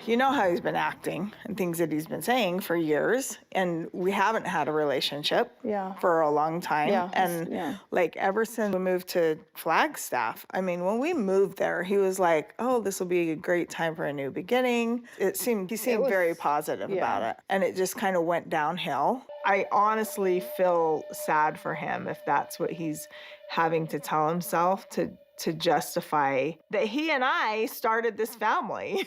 you know how he's been acting and things that he's been saying for years, and we haven't had a relationship for a long time. And like ever since we moved to Flagstaff, I mean, when we moved there, he was like, "Oh, this will be a great time for a new beginning." He seemed very positive about it, and it just kind of went downhill. I honestly feel sad for him if that's what he's having to tell himself to justify that he and I started this family.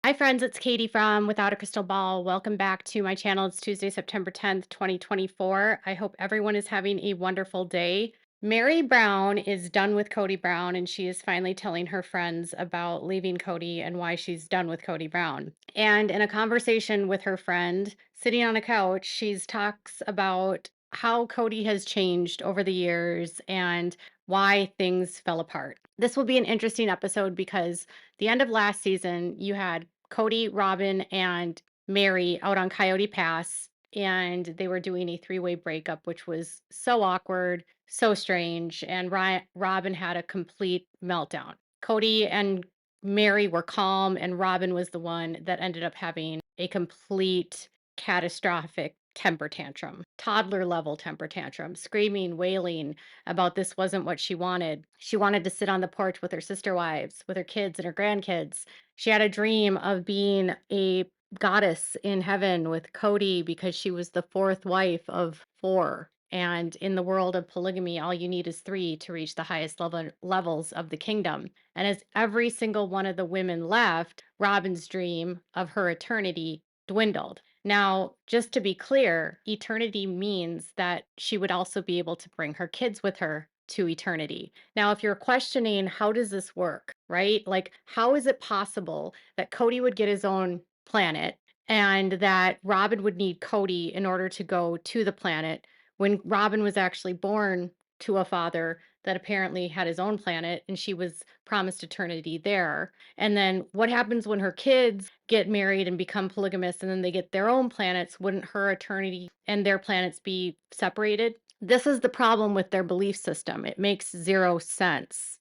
Hi friends, it's Katie from Without a Crystal Ball. Welcome back to my channel. It's Tuesday, September 10th, 2024. I hope everyone is having a wonderful day. Meri Brown is done with Kody Brown, and she is finally telling her friends about leaving Kody and why she's done with Kody Brown. And in a conversation with her friend, sitting on a couch, she talks about how Kody has changed over the years and why things fell apart. This will be an interesting episode because the end of last season, you had Cody, Robyn, and Meri out on Coyote Pass, and they were doing a three-way breakup, which was so awkward, so strange, and Robyn had a complete meltdown. Cody and Meri were calm, and Robyn was the one that ended up having a complete catastrophic temper tantrum, toddler level temper tantrum, screaming, wailing about this wasn't what she wanted. She wanted to sit on the porch with her sister wives, with her kids and her grandkids. She had a dream of being a goddess in heaven with Cody because she was the fourth wife of four. And in the world of polygamy, all you need is three to reach the highest levels of the kingdom. And as every single one of the women left, Robyn's dream of her eternity dwindled. Now, just to be clear, eternity means that she would also be able to bring her kids with her to eternity. Now, if you're questioning how does this work, right? Like, how is it possible that Cody would get his own planet and that Robyn would need Cody in order to go to the planet when Robyn was actually born to a father that apparently had his own planet and she was promised eternity there? And then what happens when her kids get married and become polygamous and then they get their own planets? Wouldn't her eternity and their planets be separated? This is the problem with their belief system. It makes zero sense.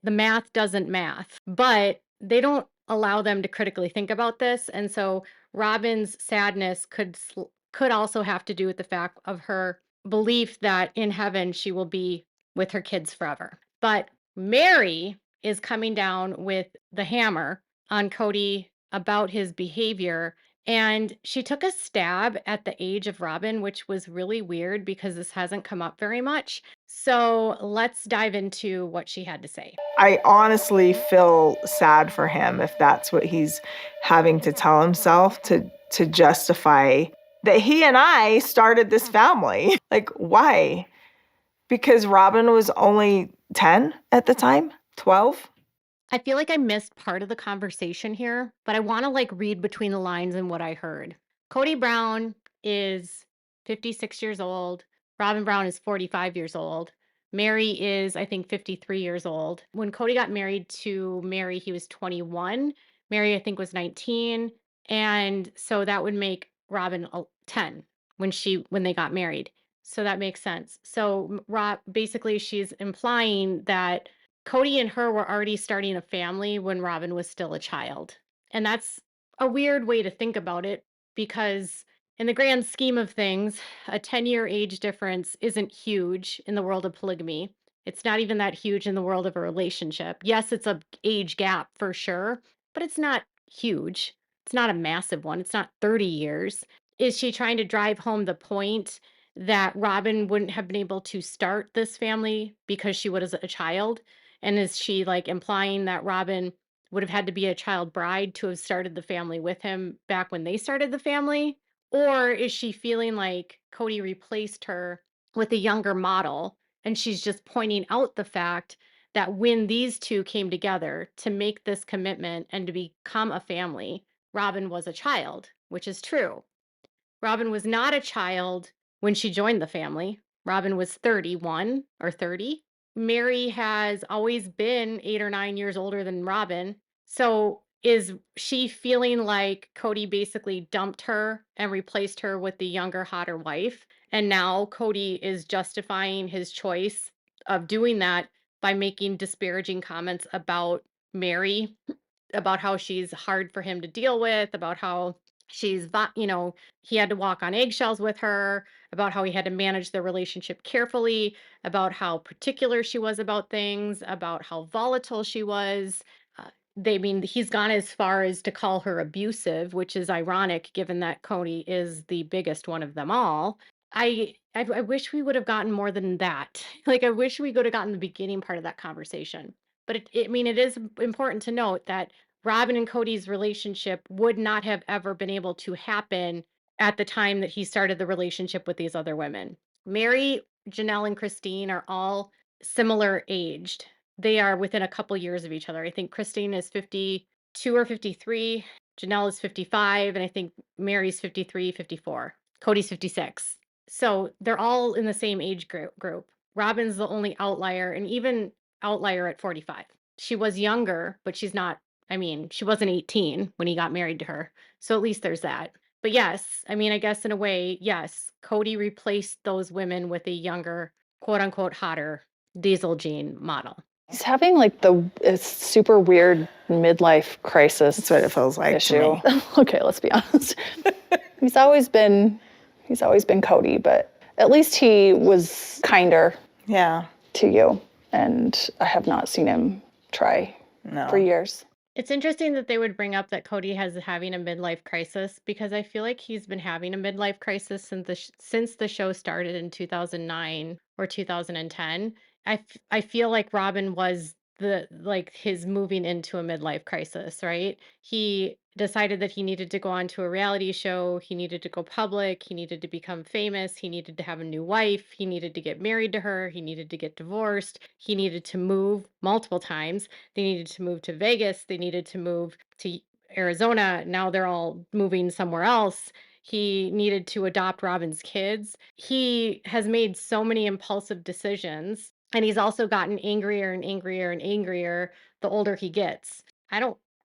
The math doesn't math, but they don't allow them to critically think about this. And so Robyn's sadness could also have to do with the fact of her belief that in heaven she will be with her kids forever. But Meri is coming down with the hammer on Cody about his behavior. And she took a stab at the age of Robyn, which was really weird because this hasn't come up very much. So let's dive into what she had to say. I honestly feel sad for him if that's what he's having to tell himself to justify that he and I started this family. Like, why? Because Robyn was only 10 at the time, 12. I feel like I missed part of the conversation here, but I want to like read between the lines and what I heard. Cody Brown is 56 years old. Robyn Brown is 45 years old. Meri is, I think, 53 years old. When Cody got married to Meri, he was 21. Meri, I think, was 19. And so that would make Robyn 10 when they got married. So that makes sense. So basically she's implying that Cody and her were already starting a family when Robyn was still a child. And that's a weird way to think about it because, in the grand scheme of things, a 10-year age difference isn't huge in the world of polygamy. It's not even that huge in the world of a relationship. Yes, it's a age gap for sure, but it's not huge. It's not a massive one. It's not 30 years. Is she trying to drive home the point that Robyn wouldn't have been able to start this family because she was a child? And is she like implying that Robyn would have had to be a child bride to have started the family with him back when they started the family? Or is she feeling like Cody replaced her with a younger model and she's just pointing out the fact that when these two came together to make this commitment and to become a family, Robyn was a child, which is true. Robyn was not a child when she joined the family. Robyn was 31 or 30. Meri has always been 8 or 9 years older than Robyn. So is she feeling like Kody basically dumped her and replaced her with the younger, hotter wife? And now Kody is justifying his choice of doing that by making disparaging comments about Meri, about how she's hard for him to deal with, about how he had to walk on eggshells with her, about how he had to manage the relationship carefully, about how particular she was about things, about how volatile she was. He's gone as far as to call her abusive, which is ironic given that Cody is the biggest one of them all. I wish we would have gotten more than that. Like, I wish we could have gotten the beginning part of that conversation. But it is important to note that Robyn and Cody's relationship would not have ever been able to happen at the time that he started the relationship with these other women. Meri, Janelle, and Christine are all similar aged. They are within a couple years of each other. I think Christine is 52 or 53. Janelle is 55. And I think Mary's 53, 54. Cody's 56. So they're all in the same age group. Robyn's the only outlier, and even outlier at 45. She was younger, but she wasn't 18 when he got married to her. So at least there's that. But yes, I guess in a way, yes, Cody replaced those women with a younger, quote unquote, hotter Diesel Gene model. He's having like a super weird midlife crisis. That's what it feels like issue. to me. Okay, let's be honest. He's always been Cody, but at least he was kinder. Yeah. To you, and I have not seen him try for years. It's interesting that they would bring up that Cody has having a midlife crisis, because I feel like he's been having a midlife crisis since the show started in 2009 or 2010. I feel like Robyn was his moving into a midlife crisis, right? He decided that he needed to go on to a reality show, he needed to go public, he needed to become famous, he needed to have a new wife, he needed to get married to her, he needed to get divorced, he needed to move multiple times. They needed to move to Vegas, they needed to move to Arizona. Now they're all moving somewhere else. He needed to adopt Robyn's kids. He has made so many impulsive decisions, and he's also gotten angrier and angrier and angrier the older he gets.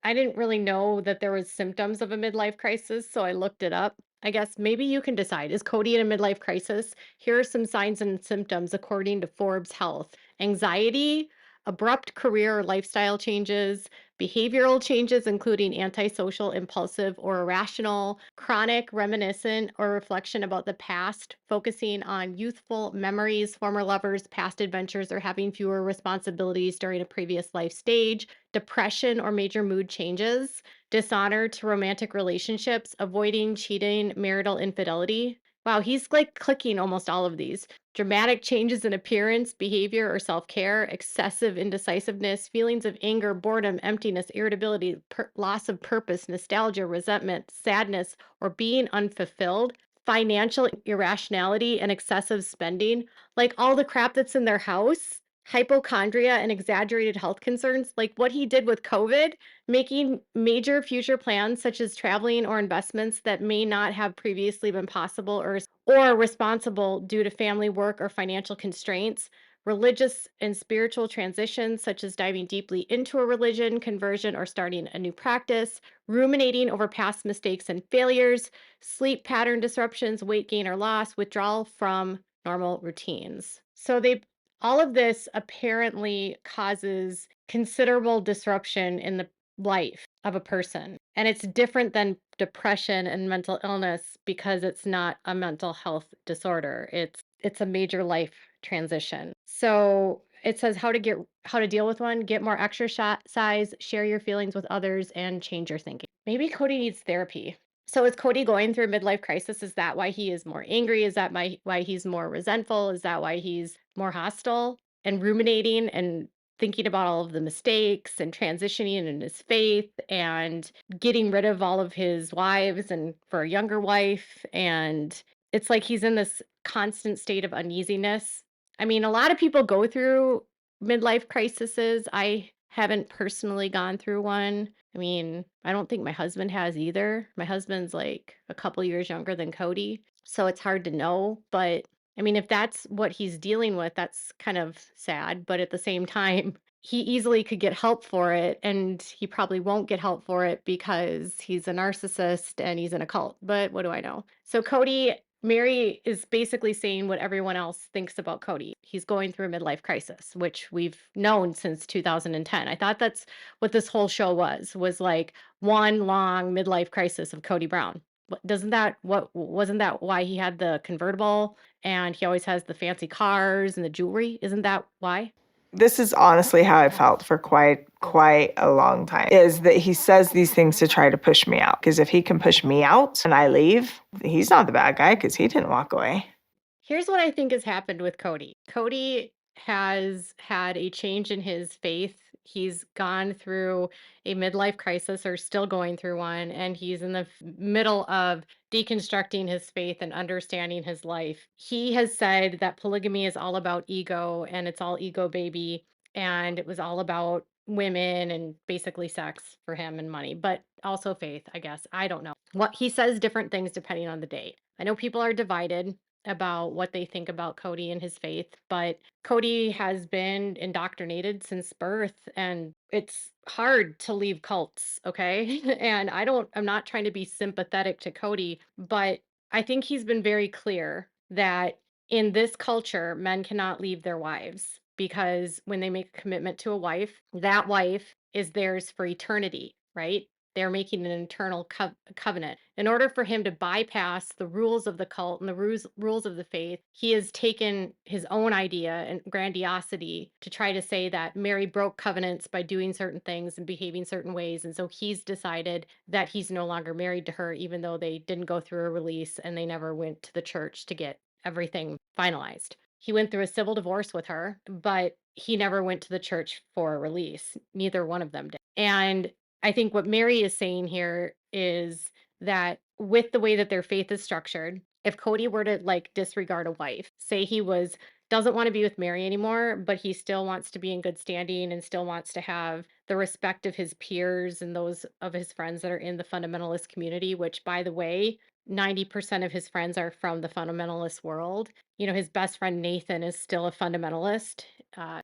I didn't really know that there was symptoms of a midlife crisis, so I looked it up. I guess maybe you can decide. Is Cody in a midlife crisis? Here are some signs and symptoms according to Forbes Health. Anxiety, abrupt career or lifestyle changes, behavioral changes, including antisocial, impulsive, or irrational, chronic, reminiscent, or reflection about the past, focusing on youthful memories, former lovers, past adventures, or having fewer responsibilities during a previous life stage, depression or major mood changes, dishonor to romantic relationships, avoiding cheating, marital infidelity. Wow, he's like clicking almost all of these. Dramatic changes in appearance, behavior, or self care, excessive indecisiveness, feelings of anger, boredom, emptiness, irritability, loss of purpose, nostalgia, resentment, sadness, or being unfulfilled, financial irrationality, and excessive spending, like all the crap that's in their house, hypochondria, and exaggerated health concerns, like what he did with COVID, making major future plans such as traveling or investments that may not have previously been possible or responsible due to family work or financial constraints, religious and spiritual transitions such as diving deeply into a religion, conversion, or starting a new practice, ruminating over past mistakes and failures, sleep pattern disruptions, weight gain or loss, withdrawal from normal routines. So all of this apparently causes considerable disruption in the life of a person. And it's different than depression and mental illness because it's not a mental health disorder. It's a major life transition. So it says how to deal with one, get more exercise, share your feelings with others, and change your thinking. Maybe Cody needs therapy. So is Cody going through a midlife crisis? Is that why he is more angry? Is that why he's more resentful? Is that why he's more hostile and ruminating and thinking about all of the mistakes and transitioning in his faith and getting rid of all of his wives and for a younger wife? And it's like he's in this constant state of uneasiness. A lot of people go through midlife crises. I haven't personally gone through one. I don't think my husband has either. My husband's like a couple years younger than Cody. So it's hard to know, but I mean, if that's what he's dealing with, that's kind of sad, but at the same time, he easily could get help for it, and he probably won't get help for it because he's a narcissist and he's in a cult. But what do I know? So Cody, Meri is basically saying what everyone else thinks about Cody. He's going through a midlife crisis, which we've known since 2010. I thought that's what this whole show was like one long midlife crisis of Cody Brown. Doesn't that what wasn't that why he had the convertible and he always has the fancy cars and the jewelry? Isn't that why? This is honestly how I felt for quite a long time, is that he says these things to try to push me out. Because if he can push me out and I leave, he's not the bad guy because he didn't walk away. Here's what I think has happened with Cody. Cody has had a change in his faith. He's gone through a midlife crisis or still going through one, and he's in the middle of deconstructing his faith and understanding his life. He has said that polygamy is all about ego and it's all ego baby, and it was all about women and basically sex for him and money, but also faith, I guess. I don't know. What he says different things depending on the day. I know people are divided about what they think about Cody and his faith, but Cody has been indoctrinated since birth and it's hard to leave cults, okay? And I'm not trying to be sympathetic to Cody, but I think he's been very clear that in this culture, men cannot leave their wives because when they make a commitment to a wife, that wife is theirs for eternity, right? They're making an eternal covenant. In order for him to bypass the rules of the cult and the rules of the faith, he has taken his own idea and grandiosity to try to say that Meri broke covenants by doing certain things and behaving certain ways. And so he's decided that he's no longer married to her, even though they didn't go through a release and they never went to the church to get everything finalized. He went through a civil divorce with her, but he never went to the church for a release. Neither one of them did. And I think what Meri is saying here is that with the way that their faith is structured, if Cody were to like disregard a wife, say he doesn't want to be with Meri anymore, but he still wants to be in good standing and still wants to have the respect of his peers and those of his friends that are in the fundamentalist community, which by the way, 90% of his friends are from the fundamentalist world. You know, his best friend Nathan is still a fundamentalist.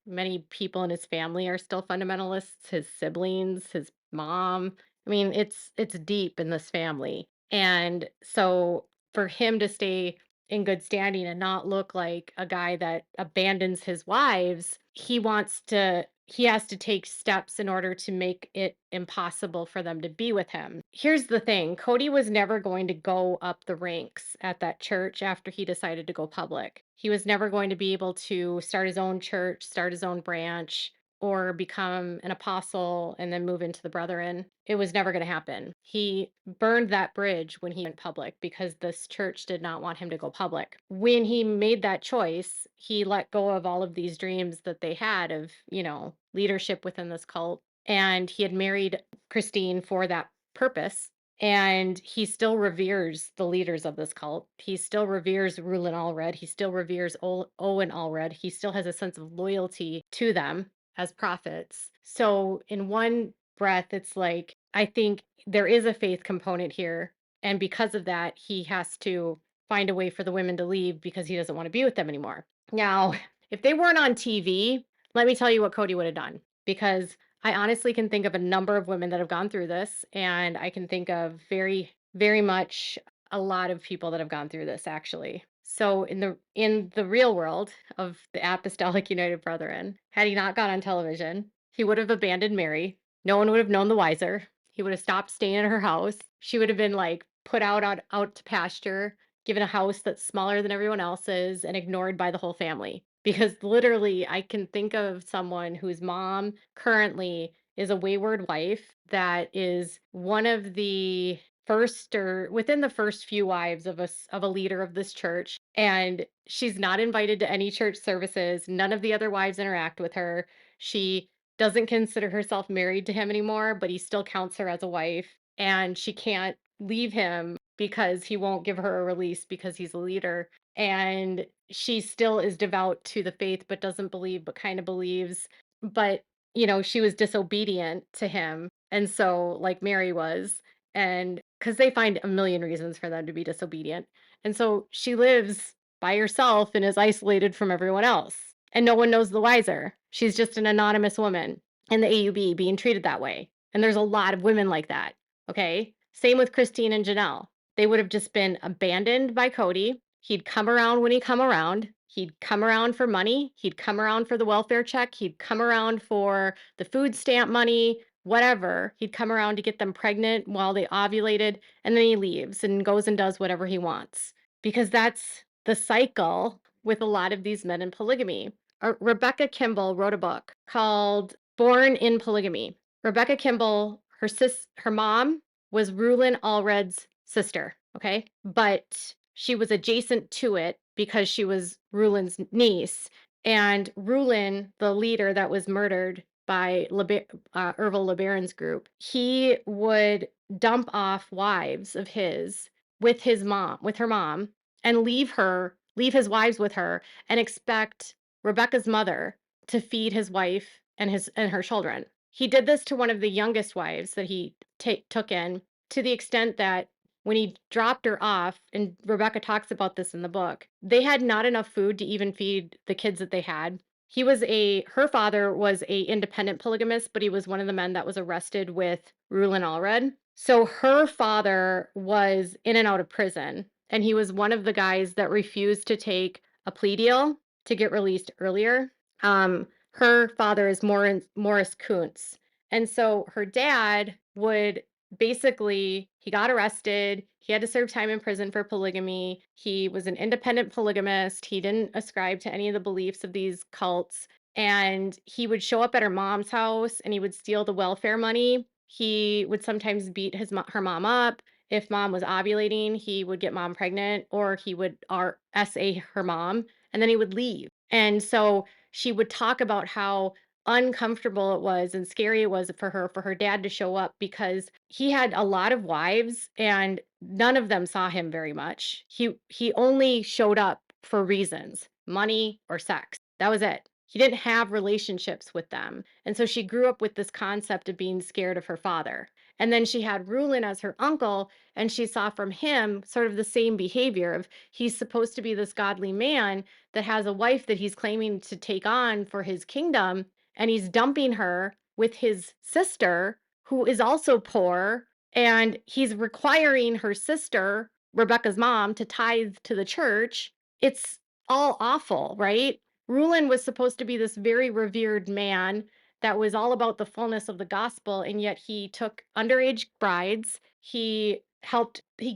Many people in his family are still fundamentalists, his siblings, his mom. I mean, it's deep in this family. And so for him to stay in good standing and not look like a guy that abandons his wives, he has to take steps in order to make it impossible for them to be with him. Here's the thing, Cody was never going to go up the ranks at that church after he decided to go public. He was never going to be able to start his own church, start his own branch, or become an apostle and then move into the brethren. It was never going to happen. He burned that bridge when he went public because this church did not want him to go public. When he made that choice, he let go of all of these dreams that they had of, you know, leadership within this cult. And he had married Christine for that purpose. And he still reveres the leaders of this cult. He still reveres Rulin Allred. He still reveres Owen Allred. He still has a sense of loyalty to them as prophets. So in one breath, it's like, I think there is a faith component here. And because of that, he has to find a way for the women to leave because he doesn't want to be with them anymore. Now, if they weren't on TV, let me tell you what Cody would have done. Because I honestly can think of a number of women that have gone through this. And I can think of very, very much a lot of people that have gone through this actually. So in the real world of the Apostolic United Brethren, had he not gone on television, he would have abandoned Meri. No one would have known the wiser. He would have stopped staying at her house. She would have been like put out to pasture, given a house that's smaller than everyone else's, and ignored by the whole family. Because literally, I can think of someone whose mom currently is a wayward wife that is one of the first or within the first few wives of a leader of this church, and she's not invited to any church services. None of the other wives interact with her. She doesn't consider herself married to him anymore, but he still counts her as a wife, and she can't leave him because he won't give her a release because he's a leader. And she still is devout to the faith but doesn't believe but kind of believes. But you know, she was disobedient to him, and so like Meri was, and because they find a million reasons for them to be disobedient. And so she lives by herself and is isolated from everyone else. And no one knows the wiser. She's just an anonymous woman in the AUB being treated that way. And there's a lot of women like that. Okay. Same with Christine and Janelle. They would have just been abandoned by Cody. He'd come around when he come around. He'd come around for money. He'd come around for the welfare check. He'd come around for the food stamp money, whatever. He'd come around to get them pregnant while they ovulated. And then he leaves and goes and does whatever he wants, because that's the cycle with a lot of these men in polygamy. Rebecca Kimbel wrote a book called Born in Polygamy. Rebecca Kimbel, her mom was Rulin Allred's sister, okay? But she was adjacent to it because she was Rulin's niece. And Rulin, the leader that was murdered by Ervil LeBaron's group, he would dump off wives of his with her mom, and leave his wives with her, and expect Rebecca's mother to feed his wife and her children. He did this to one of the youngest wives that he took in, to the extent that when he dropped her off, and Rebecca talks about this in the book, they had not enough food to even feed the kids that they had. Her father was a independent polygamist, but he was one of the men that was arrested with Rulin Allred. So her father was in and out of prison, and he was one of the guys that refused to take a plea deal to get released earlier. Her father is Morris Kuntz. And so her dad would basically, he got arrested. He had to serve time in prison for polygamy. He was an independent polygamist. He didn't ascribe to any of the beliefs of these cults. And he would show up at her mom's house and he would steal the welfare money. He would sometimes beat her mom up. If mom was ovulating, he would get mom pregnant, or he would RSA her mom, and then he would leave. And so she would talk about how uncomfortable it was and scary it was for her dad to show up, because he had a lot of wives and none of them saw him very much. He only showed up for reasons, money or sex. That was it. He didn't have relationships with them. And so she grew up with this concept of being scared of her father. And then she had Rulin as her uncle, and she saw from him sort of the same behavior of, he's supposed to be this godly man that has a wife that he's claiming to take on for his kingdom, and he's dumping her with his sister, who is also poor, and he's requiring her sister, Rebecca's mom, to tithe to the church. It's all awful, right? Rulin was supposed to be this very revered man that was all about the fullness of the gospel, and yet he took underage brides. He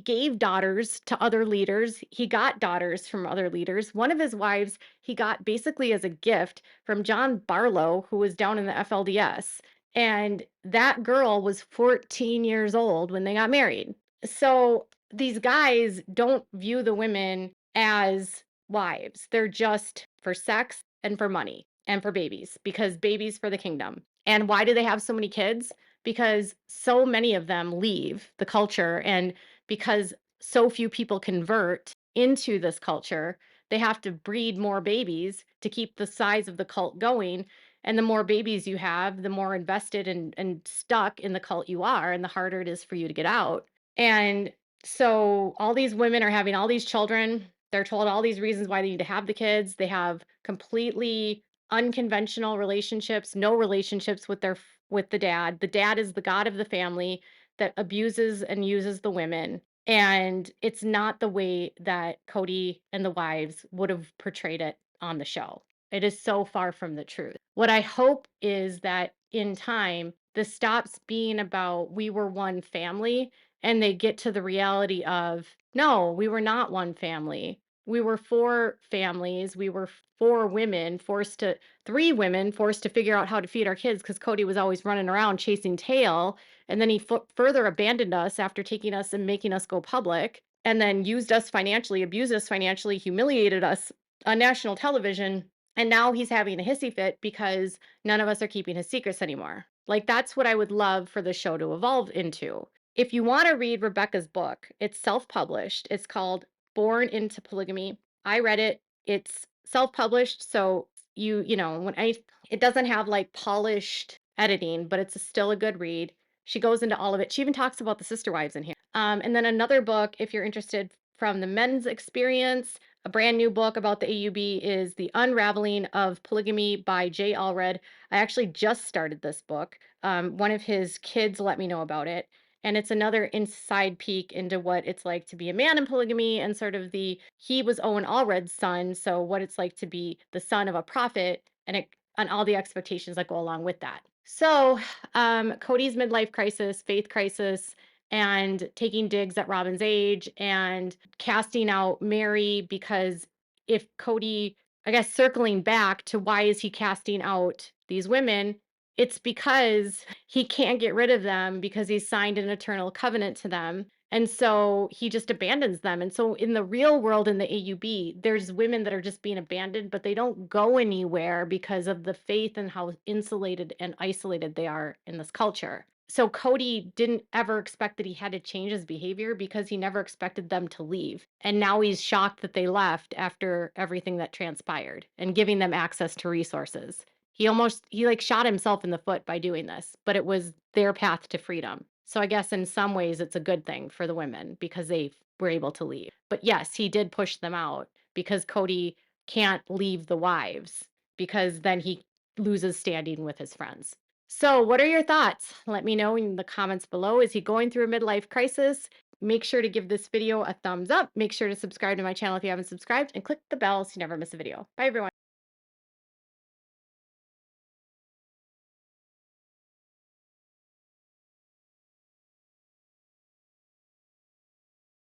gave daughters to other leaders. He got daughters from other leaders. One of his wives he got basically as a gift from John Barlow, who was down in the FLDS. And that girl was 14 years old when they got married. So these guys don't view the women as wives. They're just for sex and for money and for babies, because babies for the kingdom. And why do they have so many kids? Because so many of them leave the culture, and because so few people convert into this culture, they have to breed more babies to keep the size of the cult going. And the more babies you have, the more invested and stuck in the cult you are, and the harder it is for you to get out. And so all these women are having all these children. They're told all these reasons why they need to have the kids. They have completely unconventional relationships, no relationships with the dad. The dad is the god of the family that abuses and uses the women. And it's not the way that Cody and the wives would have portrayed it on the show. It is so far from the truth. What I hope is that in time, this stops being about we were one family, and they get to the reality of, no, we were not one family. We were four families. We were three women forced to figure out how to feed our kids, because Cody was always running around chasing tail. And then he further abandoned us after taking us and making us go public, and then used us financially, abused us financially, humiliated us on national television. And now he's having a hissy fit because none of us are keeping his secrets anymore. Like, that's what I would love for the show to evolve into. If you want to read Rebecca's book, it's self-published. It's called Born into Polygamy. I read it. It's self-published, so it doesn't have like polished editing, but it's still a good read. She goes into all of it. She even talks about the sister wives in here. And then another book, if you're interested, from the men's experience. A brand new book about the AUB is The Unraveling of Polygamy by J. Allred. I actually just started this book. One of his kids let me know about it. And it's another inside peek into what it's like to be a man in polygamy and sort of he was Owen Allred's son. So what it's like to be the son of a prophet and all the expectations that go along with that. So Cody's midlife crisis, faith crisis, and taking digs at Robyn's age and casting out Meri because if Kody, I guess circling back to why is he casting out these women, it's because he can't get rid of them because he's signed an eternal covenant to them. And so he just abandons them. And so in the real world, in the AUB, there's women that are just being abandoned, but they don't go anywhere because of the faith and how insulated and isolated they are in this culture. So Kody didn't ever expect that he had to change his behavior because he never expected them to leave. And now he's shocked that they left after everything that transpired and giving them access to resources. He like shot himself in the foot by doing this, but it was their path to freedom. So I guess in some ways it's a good thing for the women because they were able to leave. But yes, he did push them out because Kody can't leave the wives because then he loses standing with his friends. So what are your thoughts? Let me know in the comments below. Is he going through a midlife crisis? Make sure to give this video a thumbs up. Make sure to subscribe to my channel if you haven't subscribed and click the bell so you never miss a video. Bye everyone.